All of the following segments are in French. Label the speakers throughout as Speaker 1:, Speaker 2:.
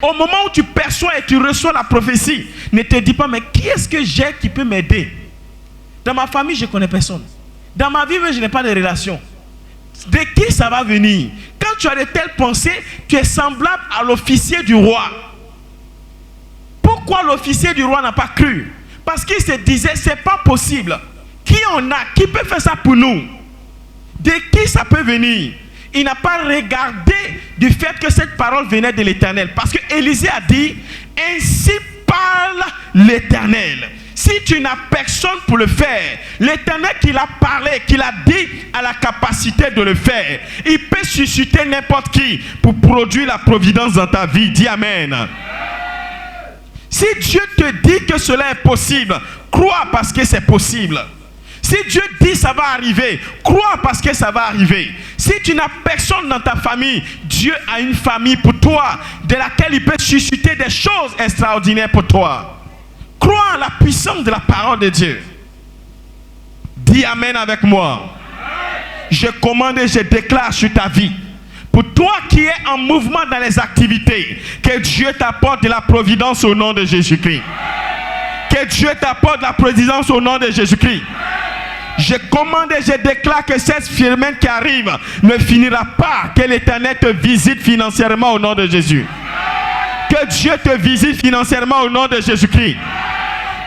Speaker 1: Au moment où tu perçois et tu reçois la prophétie, ne te dis pas, mais qui est-ce que j'ai qui peut m'aider? Dans ma famille, je ne connais personne. Dans ma vie, je n'ai pas de relation. De qui ça va venir? Quand tu as de telles pensées, tu es semblable à l'officier du roi. Pourquoi l'officier du roi n'a pas cru? Parce qu'il se disait, c'est pas possible. Qui on a? Qui peut faire ça pour nous? De qui ça peut venir? Il n'a pas regardé du fait que cette parole venait de l'Éternel. Parce que Élisée a dit, ainsi parle l'Éternel. Si tu n'as personne pour le faire, l'Éternel qui l'a parlé, qui l'a dit, a la capacité de le faire. Il peut susciter n'importe qui pour produire la providence dans ta vie. Dis Amen. Si Dieu te dit que cela est possible, crois parce que c'est possible. Si Dieu dit ça va arriver, crois parce que ça va arriver. Si tu n'as personne dans ta famille, Dieu a une famille pour toi, de laquelle il peut susciter des choses extraordinaires pour toi. Crois en la puissance de la parole de Dieu. Dis Amen avec moi. Je commande et je déclare sur ta vie. Pour toi qui es en mouvement dans les activités, que Dieu t'apporte de la providence au nom de Jésus-Christ. Que Dieu t'apporte de la providence au nom de Jésus-Christ. Je commande et je déclare que cette semaine qui arrive ne finira pas. Que l'Éternel te visite financièrement au nom de Jésus. Que Dieu te visite financièrement au nom de Jésus-Christ.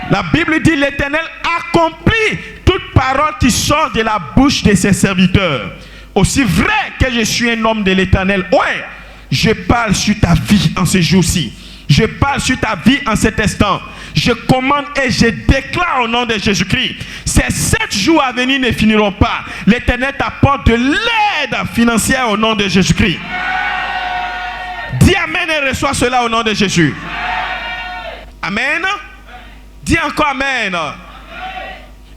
Speaker 1: La Bible dit l'Éternel accomplit toute parole qui sort de la bouche de ses serviteurs. Aussi vrai que je suis un homme de l'Éternel, ouais, je parle sur ta vie en ce jour-ci. Je parle sur ta vie en cet instant. Je commande et je déclare au nom de Jésus-Christ. Ces 7 jours à venir ne finiront pas. L'Éternel t'apporte de l'aide financière au nom de Jésus-Christ. Dis Amen et reçois cela au nom de Jésus. Amen. Dis encore Amen.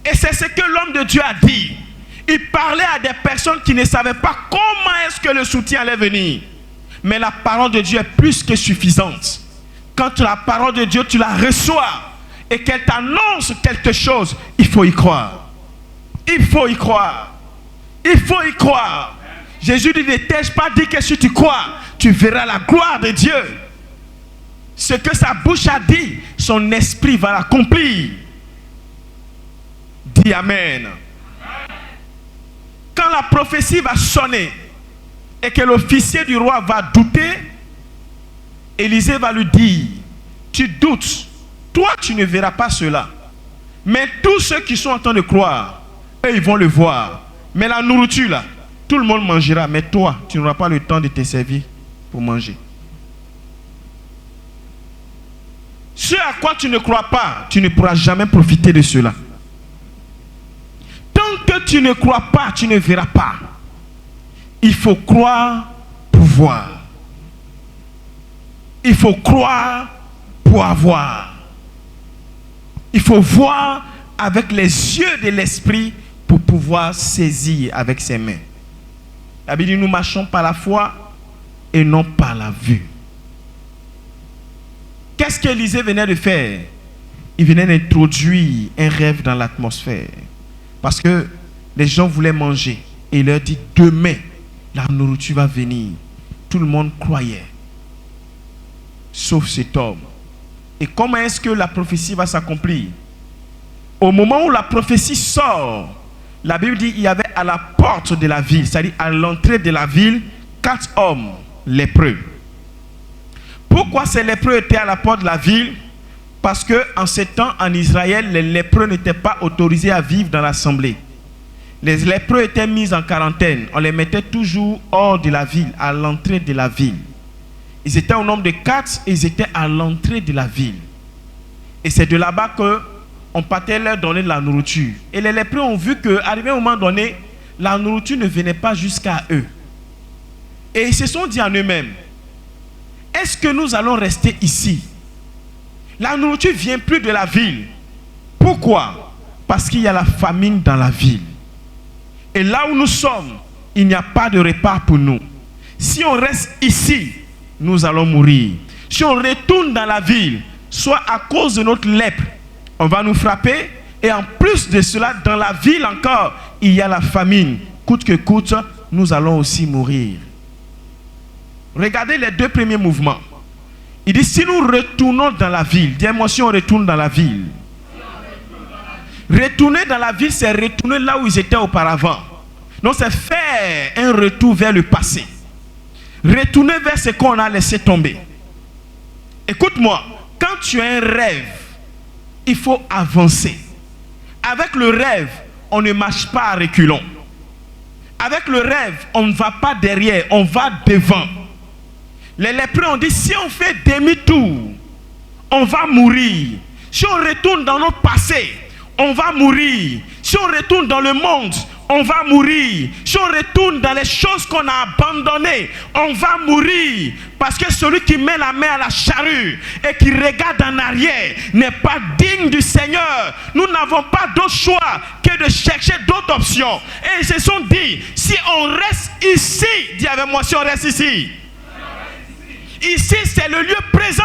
Speaker 1: Et c'est ce que l'homme de Dieu a dit. Il parlait à des personnes qui ne savaient pas comment est-ce que le soutien allait venir. Mais la parole de Dieu est plus que suffisante. Quand la parole de Dieu, tu la reçois et qu'elle t'annonce quelque chose, il faut y croire. Il faut y croire. Il faut y croire. Jésus dit, ne t'ai-je pas dit que si tu crois, tu verras la gloire de Dieu. Ce que sa bouche a dit, son esprit va l'accomplir. Dis Amen. Quand la prophétie va sonner et que l'officier du roi va douter, Élisée va lui dire, tu doutes, toi tu ne verras pas cela. Mais tous ceux qui sont en train de croire, eux ils vont le voir. Mais la nourriture là, tout le monde mangera, mais toi tu n'auras pas le temps de te servir pour manger. Ce à quoi tu ne crois pas, tu ne pourras jamais profiter de cela. Tant que tu ne crois pas, tu ne verras pas. Il faut croire pour voir. Il faut croire pour avoir. Il faut voir avec les yeux de l'esprit pour pouvoir saisir avec ses mains. La Bible dit, nous marchons par la foi et non par la vue. Qu'est-ce qu'Élisée venait de faire? Il venait d'introduire un rêve dans l'atmosphère. Parce que les gens voulaient manger. Et il leur dit, demain, la nourriture va venir. Tout le monde croyait. Sauf cet homme. Et comment est-ce que la prophétie va s'accomplir? Au moment où la prophétie sort, la Bible dit, il y avait à la porte de la ville, c'est-à-dire à l'entrée de la ville, 4 hommes lépreux. Pourquoi ces lépreux étaient à la porte de la ville? Parce qu'en ces temps, en Israël, les lépreux n'étaient pas autorisés à vivre dans l'assemblée. Les lépreux étaient mis en quarantaine. On les mettait toujours hors de la ville, à l'entrée de la ville. Ils étaient au nombre de 4 et ils étaient à l'entrée de la ville. Et c'est de là-bas qu'on partait leur donner de la nourriture. Et les lépreux ont vu qu'arrivé un moment donné, la nourriture ne venait pas jusqu'à eux. Et ils se sont dit en eux-mêmes, est-ce que nous allons rester ici? La nourriture ne vient plus de la ville. Pourquoi? Parce qu'il y a la famine dans la ville. Et là où nous sommes, il n'y a pas de repas pour nous. Si on reste ici, nous allons mourir. Si on retourne dans la ville, soit à cause de notre lèpre, on va nous frapper. Et en plus de cela, dans la ville encore, il y a la famine. Coûte que coûte, nous allons aussi mourir. Regardez les 2 premiers mouvements. Il dit, si nous retournons dans la ville, dis-moi si on retourne dans la ville. Retourner dans la ville, c'est retourner là où ils étaient auparavant. Donc c'est faire un retour vers le passé. Retourner vers ce qu'on a laissé tomber. Écoute-moi, quand tu as un rêve, il faut avancer. Avec le rêve, on ne marche pas à reculons. Avec le rêve, on ne va pas derrière, on va devant. Les lépreux ont dit, si on fait demi-tour, on va mourir. Si on retourne dans notre passé, on va mourir. Si on retourne dans le monde, on va mourir. Si on retourne dans les choses qu'on a abandonnées, on va mourir. Parce que celui qui met la main à la charrue et qui regarde en arrière n'est pas digne du Seigneur. Nous n'avons pas d'autre choix que de chercher d'autres options. Et ils se sont dit, si on reste ici, dis avec moi, si on reste ici. Ici, c'est le lieu présent.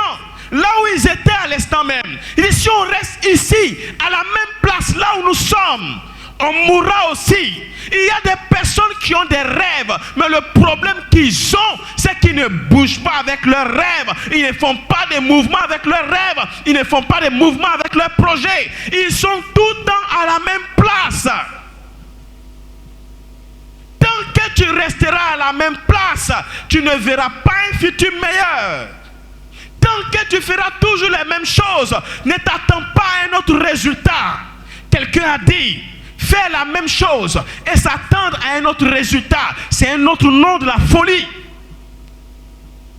Speaker 1: Là où ils étaient à l'instant même. Il dit, si on reste ici, à la même place, là où nous sommes, on mourra aussi. Il y a des personnes qui ont des rêves, mais le problème qu'ils ont, c'est qu'ils ne bougent pas avec leurs rêves. Ils ne font pas de mouvements avec leurs rêves. Ils ne font pas de mouvements avec leurs projets. Ils sont tout le temps à la même place. Tant que tu resteras à la même place, tu ne verras pas un futur meilleur. Tant que tu feras toujours les mêmes choses, ne t'attends pas à un autre résultat. Quelqu'un a dit, faire la même chose et s'attendre à un autre résultat, c'est un autre nom de la folie.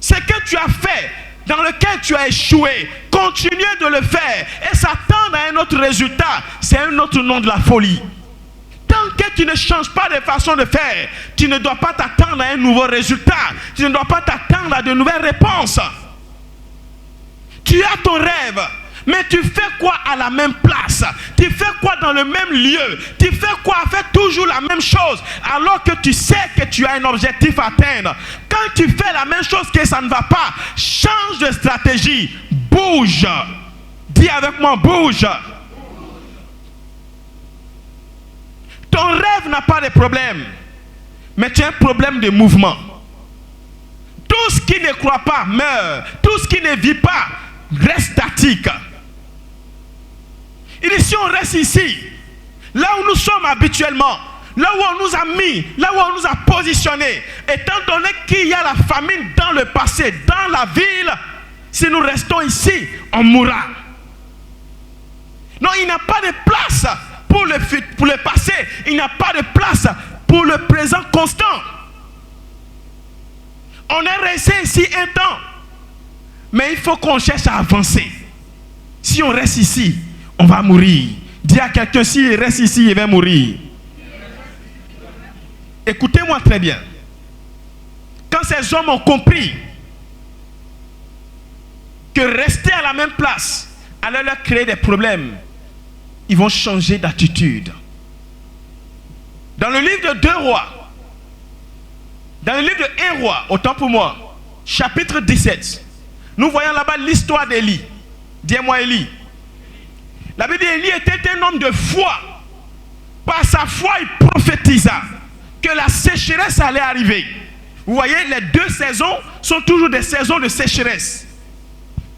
Speaker 1: Ce que tu as fait, dans lequel tu as échoué, continuer de le faire et s'attendre à un autre résultat, c'est un autre nom de la folie. Tant que tu ne changes pas de façon de faire, tu ne dois pas t'attendre à un nouveau résultat. Tu ne dois pas t'attendre à de nouvelles réponses. Tu as ton rêve, mais tu fais quoi à la même place? Tu fais quoi dans le même lieu? Tu fais quoi à faire toujours la même chose alors que tu sais que tu as un objectif à atteindre? Quand tu fais la même chose que ça ne va pas, change de stratégie, bouge. Dis avec moi, bouge. Ton rêve n'a pas de problème, mais tu as un problème de mouvement. Tout ce qui ne croit pas meurt. Tout ce qui ne vit pas reste statique. Il dit, si on reste ici, là où nous sommes habituellement, là où on nous a mis, là où on nous a positionnés, étant donné qu'il y a la famine dans le passé, dans la ville, si nous restons ici, on mourra. Non, il n'y a pas de place pour le passé, il n'y a pas de place pour le présent constant. On est resté ici un temps, mais il faut qu'on cherche à avancer. Si on reste ici, on va mourir. Dis à quelqu'un, s'il reste ici, il va mourir. Écoutez-moi très bien. Quand ces hommes ont compris que rester à la même place allait leur créer des problèmes, ils vont changer d'attitude. Dans le livre de 2 rois, dans le livre de 1 roi, autant pour moi, chapitre 17, nous voyons là-bas l'histoire d'Élie. Dis-moi Élie. La Bible dit Élie était un homme de foi. Par sa foi, il prophétisa que la sécheresse allait arriver. Vous voyez, les 2 saisons sont toujours des saisons de sécheresse.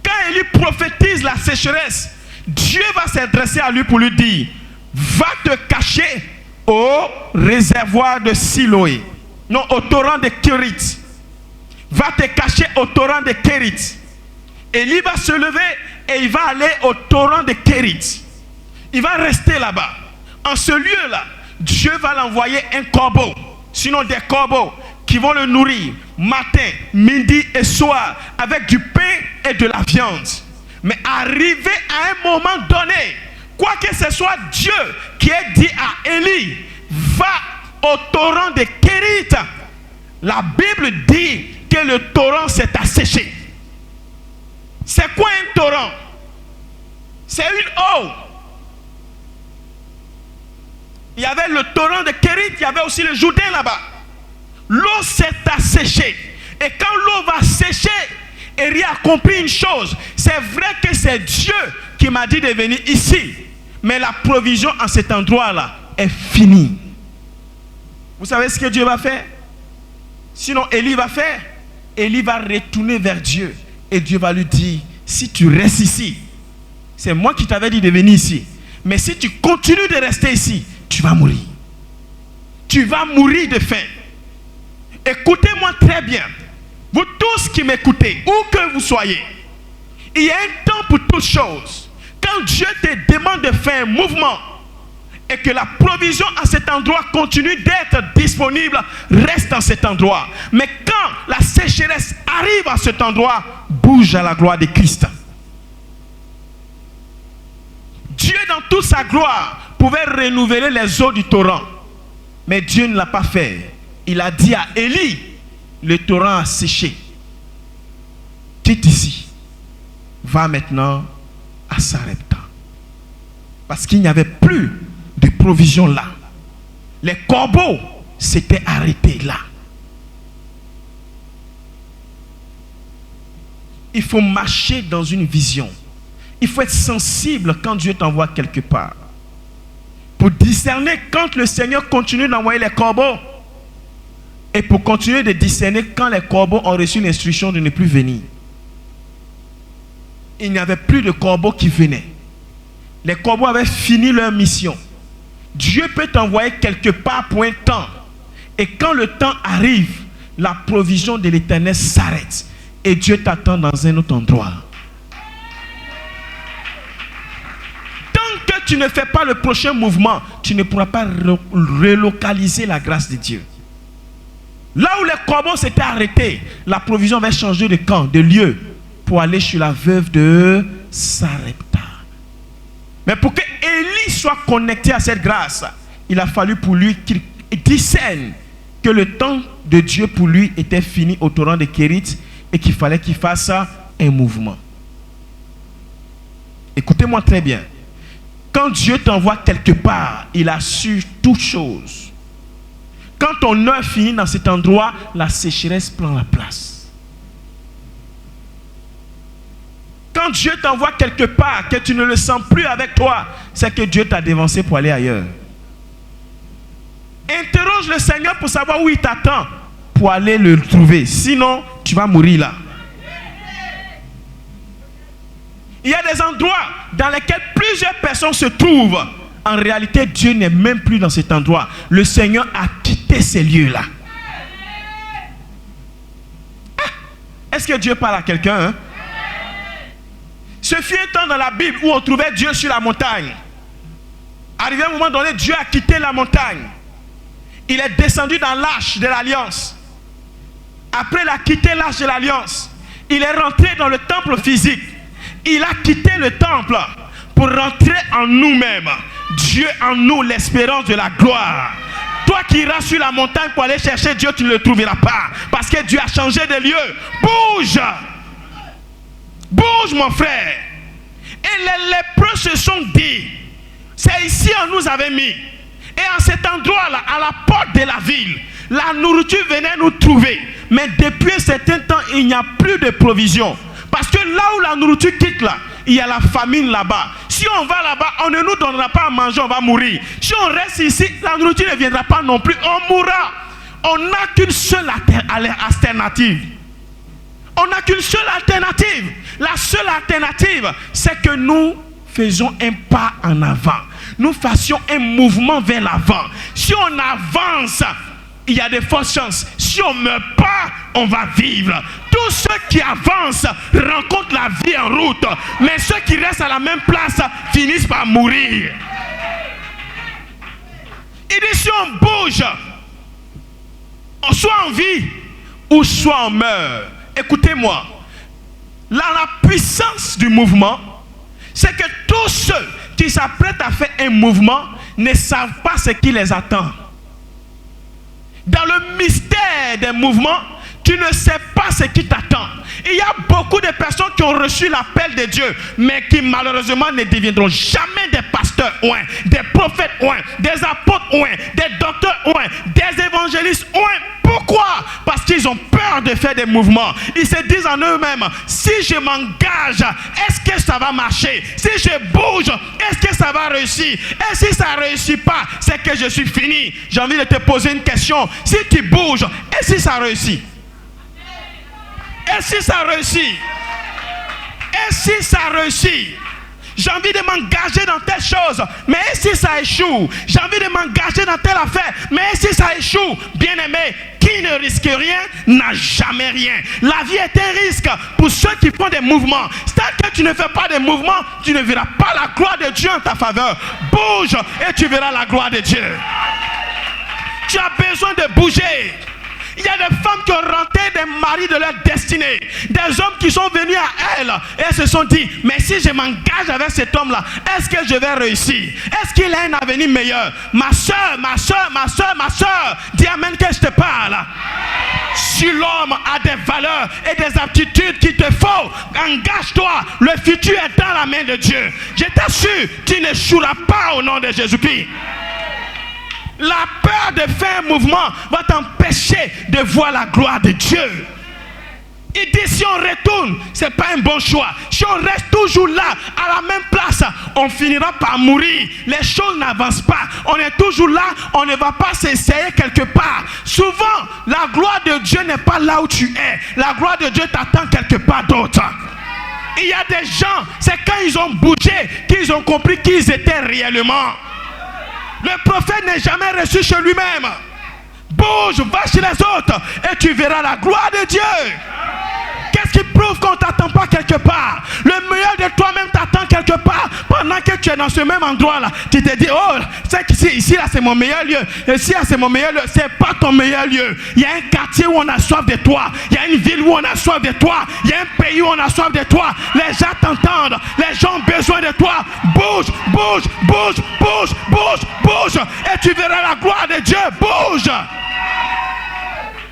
Speaker 1: Quand Élie prophétise la sécheresse, Dieu va s'adresser à lui pour lui dire, va te cacher au réservoir de Siloé. Non, au torrent de Kérit. Va te cacher au torrent de Kérit. Élie va se lever et il va aller au torrent de Kérit. Il va rester là-bas. En ce lieu-là, Dieu va l'envoyer un corbeau, sinon des corbeaux, qui vont le nourrir matin, midi et soir avec du pain et de la viande. Mais arrivé à un moment donné, quoi que ce soit Dieu qui ait dit à Élie, va au torrent de Kérit, la Bible dit que le torrent s'est asséché. C'est quoi un torrent? C'est une eau. Il y avait le torrent de Kérit, il y avait aussi le Jourdain là-bas. L'eau s'est asséchée. Et quand l'eau va sécher, Élie a compris une chose. C'est vrai que c'est Dieu qui m'a dit de venir ici. Mais la provision en cet endroit-là est finie. Vous savez ce que Dieu va faire? Sinon, Élie va faire. Élie va retourner vers Dieu Et Dieu va lui dire, si tu restes ici, c'est moi qui t'avais dit de venir ici. Mais si tu continues de rester ici, tu vas mourir. Tu vas mourir de faim. Écoutez-moi très bien. Vous tous qui m'écoutez, où que vous soyez, il y a un temps pour toutes choses. Quand Dieu te demande de faire un mouvement et que la provision à cet endroit continue d'être disponible, reste dans cet endroit. Mais quand la sécheresse arrive à cet endroit, bouge à la gloire de Christ. Dieu, dans toute sa gloire, pouvait renouveler les eaux du torrent. Mais Dieu ne l'a pas fait. Il a dit à Élie, le torrent a séché. Quitte ici. Va maintenant à Sarepta. Parce qu'il n'y avait plus de provision là. Les corbeaux s'étaient arrêtés là. Il faut marcher dans une vision. Il faut être sensible quand Dieu t'envoie quelque part. Pour discerner quand le Seigneur continue d'envoyer les corbeaux. Et pour continuer de discerner quand les corbeaux ont reçu l'instruction de ne plus venir. Il n'y avait plus de corbeaux qui venaient. Les corbeaux avaient fini leur mission. Dieu peut t'envoyer quelque part pour un temps. Et quand le temps arrive, la provision de l'Éternel s'arrête. Et Dieu t'attend dans un autre endroit. Tant que tu ne fais pas le prochain mouvement, tu ne pourras pas relocaliser la grâce de Dieu. Là où les corbeaux s'étaient arrêtés, la provision va changer de camp, de lieu, pour aller chez la veuve de Sarepta. Mais pour que Élie soit connecté à cette grâce, il a fallu pour lui qu'il discerne que le temps de Dieu pour lui était fini au torrent de Kérit et qu'il fallait qu'il fasse un mouvement. Écoutez-moi très bien. Quand Dieu t'envoie quelque part, il assure toutes choses. Quand ton heure finit dans cet endroit, la sécheresse prend la place. Quand Dieu t'envoie quelque part, que tu ne le sens plus avec toi, c'est que Dieu t'a dévancé pour aller ailleurs. Interroge le Seigneur pour savoir où il t'attend, pour aller le trouver. Sinon, tu vas mourir là. Il y a des endroits dans lesquels plusieurs personnes se trouvent. En réalité, Dieu n'est même plus dans cet endroit. Le Seigneur a quitté ces lieux-là. Est-ce que Dieu parle à quelqu'un, hein? Ce fut un temps dans la Bible où on trouvait Dieu sur la montagne. Arrivé à un moment donné, Dieu a quitté la montagne. Il est descendu dans l'arche de l'Alliance. Après, il a quitté l'arche de l'Alliance. Il est rentré dans le temple physique. Il a quitté le temple pour rentrer en nous-mêmes. Dieu en nous, l'espérance de la gloire. Toi qui iras sur la montagne pour aller chercher Dieu, tu ne le trouveras pas. Parce que Dieu a changé de lieu. Bouge! Bouge, mon frère. Et les lépreux se sont dit, c'est ici on nous avait mis. Et en cet endroit-là, à la porte de la ville, la nourriture venait nous trouver. Mais depuis un certain temps, il n'y a plus de provision. Parce que là où la nourriture quitte là, il y a la famine là-bas. Si on va là-bas, on ne nous donnera pas à manger, on va mourir. Si on reste ici, la nourriture ne viendra pas non plus, on mourra. On n'a qu'une seule alternative. On n'a qu'une seule alternative. La seule alternative, c'est que nous faisons un pas en avant. Nous fassions un mouvement vers l'avant. Si on avance, il y a de fortes chances. Si on ne meurt pas, on va vivre. Tous ceux qui avancent rencontrent la vie en route. Mais ceux qui restent à la même place finissent par mourir. Il dit si on bouge, on soit en vie ou soit on meurt. Écoutez-moi. Là, la puissance du mouvement, c'est que tous ceux qui s'apprêtent à faire un mouvement ne savent pas ce qui les attend. Dans le mystère des mouvements, tu ne sais pas ce qui t'attend. Il y a beaucoup de personnes qui ont reçu l'appel de Dieu, mais qui malheureusement ne deviendront jamais des pasteurs, des prophètes, des apôtres, des docteurs, des évangélistes. Pourquoi? Parce qu'ils ont peur de faire des mouvements. Ils se disent en eux-mêmes, si je m'engage, est-ce que ça va marcher? Si je bouge, est-ce que ça va réussir? Et si ça ne réussit pas, c'est que je suis fini. J'ai envie de te poser une question. Si tu bouges, et si ça réussit? Et si ça réussit? et si ça réussit? J'ai envie de m'engager dans telle chose, mais et si ça échoue? J'ai envie de m'engager dans telle affaire, mais et si ça échoue? Bien-aimé, qui ne risque rien n'a jamais rien. La vie est un risque pour ceux qui font des mouvements. C'est-à-dire que tu ne fais pas de mouvements, tu ne verras pas la gloire de Dieu en ta faveur. Bouge et tu verras la gloire de Dieu. Tu as besoin de bouger. Il y a des femmes qui ont rentré des maris de leur destinée. Des hommes qui sont venus à elles et se sont dit, mais si je m'engage avec cet homme-là, est-ce que je vais réussir? Est-ce qu'il a un avenir meilleur? Ma soeur, ma soeur, ma soeur, ma soeur, dis amen que je te parle. Si l'homme a des valeurs et des aptitudes qu'il te faut, engage-toi. Le futur est dans la main de Dieu. Je t'assure, tu n'échoueras pas au nom de Jésus-Christ. La peur de faire un mouvement va t'empêcher de voir la gloire de Dieu. Il dit si on retourne, ce n'est pas un bon choix. Si on reste toujours là, à la même place, on finira par mourir. Les choses n'avancent pas. On est toujours là, on ne va pas s'essayer quelque part. Souvent, la gloire de Dieu n'est pas là où tu es. La gloire de Dieu t'attend quelque part d'autre. Il y a des gens, c'est quand ils ont bougé qu'ils ont compris qui ils étaient réellement. Le prophète n'est jamais reçu chez lui-même. Bouge, va chez les autres et tu verras la gloire de Dieu. Qu'est-ce qui prouve qu'on ne t'attend pas quelque part? Le meilleur de toi-même t'attend quelque part. Pendant que tu es dans ce même endroit-là, tu te dis, oh, c'est ici là, c'est mon meilleur lieu. Ici là, c'est mon meilleur lieu. Ce n'est pas ton meilleur lieu. Il y a un quartier où on a soif de toi. Il y a une ville où on a soif de toi. Il y a un pays où on a soif de toi. Les gens t'entendent. Les gens ont besoin de toi. Bouge, bouge, bouge, bouge, bouge, bouge. Et tu verras la gloire de Dieu. Bouge.